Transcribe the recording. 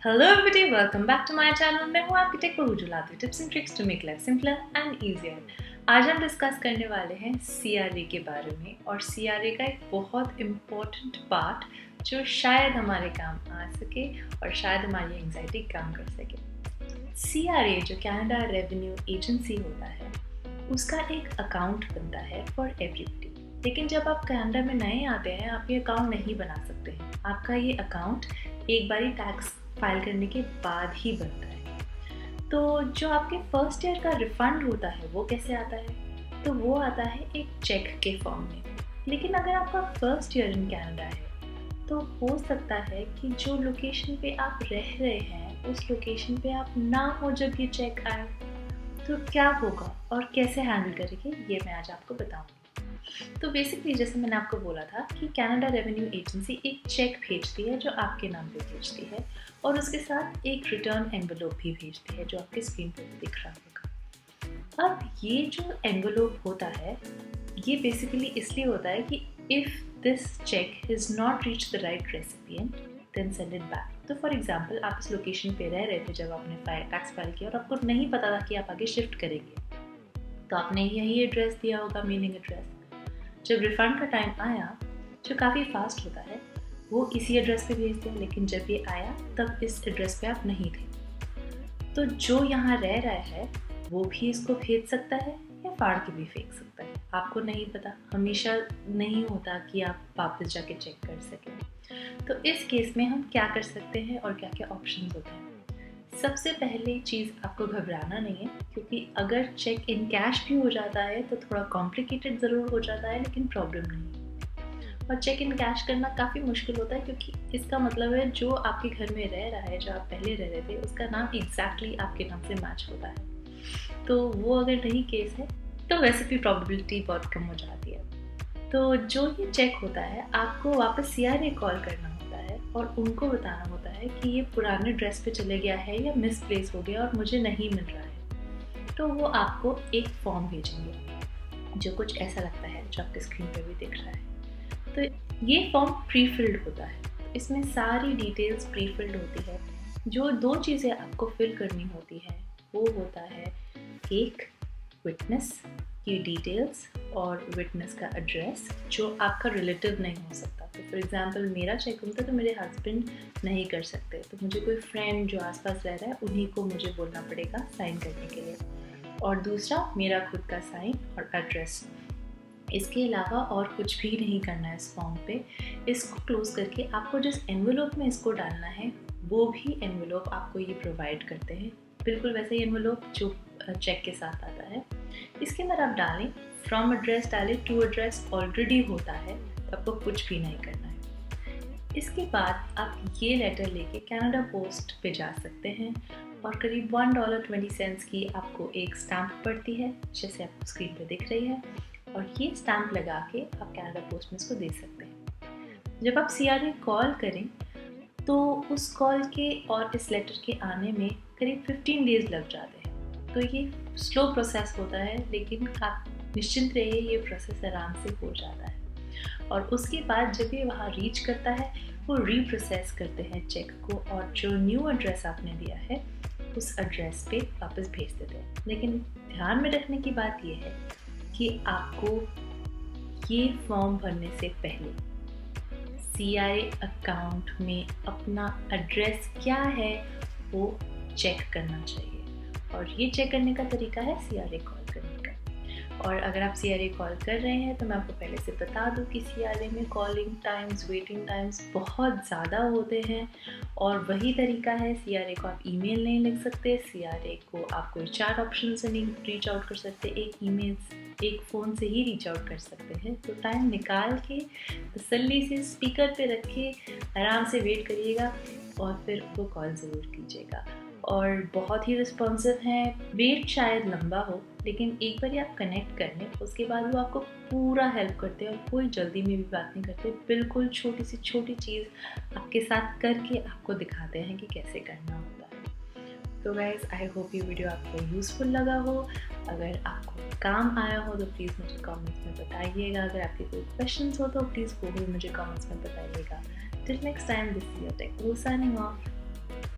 Hello everybody, welcome back to my channel. मैं हूँ आपकी टेक बहू जो लाती हूँ tips and tricks to make life simpler and easier. आज हम डिस्कस करने वाले हैं CRA के बारे में, और CRA का एक बहुत इम्पोर्टेंट पार्ट जो शायद हमारे काम आ सके और शायद हमारी एंग्जाइटी कम कर सके। CRA जो कनाडा रेवेन्यू एजेंसी होता है, उसका एक अकाउंट बनता है फॉर एवरीबडी। लेकिन जब आप कनाडा में नए आते हैं, आप ये अकाउंट नहीं बना सकते हैं। आपका ये अकाउंट एक बारी टैक्स फाइल करने के बाद ही बनता है। तो जो आपके फर्स्ट ईयर का रिफंड होता है वो कैसे आता है? तो वो आता है एक चेक के फॉर्म में। लेकिन अगर आपका फर्स्ट ईयर इन कनाडा है तो हो सकता है कि जो लोकेशन पे आप रह रहे हैं उस लोकेशन पे आप ना हो जब ये चेक आए। तो क्या होगा और कैसे हैंडल करेंगे, ये मैं आज आपको बताऊंगी। तो बेसिकली जैसे मैंने आपको बोला था कि कनाडा रेवेन्यू एजेंसी एक चेक भेजती है जो आपके नाम पे भेजती है, और उसके साथ एक रिटर्न एनवेलोप भी भेजती है जो आपके स्क्रीन पर दिख रहा होगा। अब ये जो एनवेलोप होता है ये बेसिकली इसलिए होता है कि if this cheque is not reach the right recipient then send it back. तो फॉर एग्जांपल, आप इस लोकेशन पे रह रहे थे जब आपने टैक्स फाइल किया और आपको नहीं पता था कि आप आगे शिफ्ट करेंगे, तो आपने यही एड्रेस दिया होगा, मीनिंग एड्रेस। जब रिफ़ंड का टाइम आया, जो काफ़ी फास्ट होता है, वो इसी एड्रेस पे भेजते हैं। लेकिन जब ये आया तब इस एड्रेस पे आप नहीं थे। तो जो यहाँ रह रहा है वो भी इसको भेज सकता है या फाड़ के भी फेंक सकता है, आपको नहीं पता। हमेशा नहीं होता कि आप वापस जाके चेक कर सकें। तो इस केस में हम क्या कर सकते हैं और क्या क्या ऑप्शंस होते हैं? सबसे पहले चीज़, आपको घबराना नहीं है, क्योंकि अगर चेक इन कैश भी हो जाता है तो थोड़ा कॉम्प्लिकेटेड ज़रूर हो जाता है, लेकिन प्रॉब्लम नहीं। और चेक इन कैश करना काफ़ी मुश्किल होता है, क्योंकि इसका मतलब है जो आपके घर में रह रहा है, जो आप पहले रह रहे थे, उसका नाम एग्जैक्टली आपके नाम से मैच होता है। तो वो अगर नहीं केस है तो वैसे भी प्रॉबिलिटी बहुत कम हो जाती है। तो जो ये चेक होता है, आपको वापस CRA कॉल करना होता है और उनको बताना होता है कि ये पुराने एड्रेस पे चले गया है या मिसप्लेस हो गया और मुझे नहीं मिल रहा है। तो वो आपको एक फॉर्म भेजेंगे जो कुछ ऐसा लगता है, जो आपके स्क्रीन पे भी दिख रहा है। तो ये फॉर्म प्री फिल्ड होता है। इसमें सारी डिटेल्स प्री फिल्ड होती है। जो दो चीज़ें आपको फिल करनी होती है वो होता है, एक विटनेस की डिटेल्स और विटनेस का एड्रेस जो आपका रिलेटिव नहीं हो सकता। तो फॉर एग्जांपल, मेरा चेक होता तो मेरे हस्बैंड नहीं कर सकते, तो मुझे कोई फ्रेंड जो आसपास रह रहा है उन्हीं को मुझे बोलना पड़ेगा साइन करने के लिए। और दूसरा, मेरा खुद का साइन और एड्रेस। इसके अलावा और कुछ भी नहीं करना है इस फॉर्म पे। इसको क्लोज करके आपको जिस एनवेलोप में इसको डालना है वो भी एनवेलोप आपको ये प्रोवाइड करते हैं, बिल्कुल वैसे ही एनवेलोप जो चेक के साथ आता है। इसके अंदर आप डालें, फ्रॉम एड्रेस डालें, टू एड्रेस ऑलरेडी होता है, तो आपको कुछ भी नहीं करना है। इसके बाद आप ये लेटर लेके कनाडा पोस्ट पे जा सकते हैं, और करीब $1.20 की आपको एक स्टैम्प पड़ती है, जैसे आपको स्क्रीन पे दिख रही है, और ये स्टैम्प लगा के आप कनाडा पोस्ट में इसको दे सकते हैं। जब आप CRA कॉल करें तो उस कॉल के और इस लेटर के आने में करीब 15 डेज़ लग जाते हैं। तो ये स्लो प्रोसेस होता है, लेकिन आप निश्चिंत रहिए, ये प्रोसेस आराम से हो जाता है। और उसके बाद जब ये वहाँ रीच करता है, वो रीप्रोसेस करते हैं चेक को, और जो न्यू एड्रेस आपने दिया है उस एड्रेस पे वापस भेज देते हैं। लेकिन ध्यान में रखने की बात ये है कि आपको ये फॉर्म भरने से पहले CRA अकाउंट में अपना एड्रेस क्या है वो चेक करना चाहिए, और ये चेक करने का तरीका है CRA कॉल करने का। और अगर आप CRA कॉल कर रहे हैं तो मैं आपको पहले से बता दूं कि CRA में कॉलिंग टाइम्स, वेटिंग टाइम्स बहुत ज़्यादा होते हैं, और वही तरीका है, CRA को आप ईमेल नहीं लिख सकते, CRA को आप कोई 4 ऑप्शन से नहीं रीच आउट कर सकते, एक ईमेल, एक फ़ोन से ही रीच आउट कर सकते हैं। तो टाइम निकाल के तसल्ली से स्पीकर पे रख के आराम से वेट करिएगा और फिर वो कॉल ज़रूर कीजिएगा। और बहुत ही रिस्पॉन्सिव हैं। वेट शायद लंबा हो, लेकिन एक बार आप कनेक्ट कर लें उसके बाद वो आपको पूरा हेल्प करते हैं, और कोई जल्दी में भी बात नहीं करते। बिल्कुल छोटी से छोटी चीज़ आपके साथ करके आपको दिखाते हैं कि कैसे करना होता है। तो गाइस, आई होप ये वीडियो आपको यूज़फुल लगा हो। अगर आपको काम आया हो तो प्लीज़ मुझे कमेंट्स में बताइएगा। अगर आपके कोई क्वेश्चंस हो तो प्लीज़ वो भी मुझे कमेंट्स में बताइएगा। Till next time, this is your tech Bahu signing of.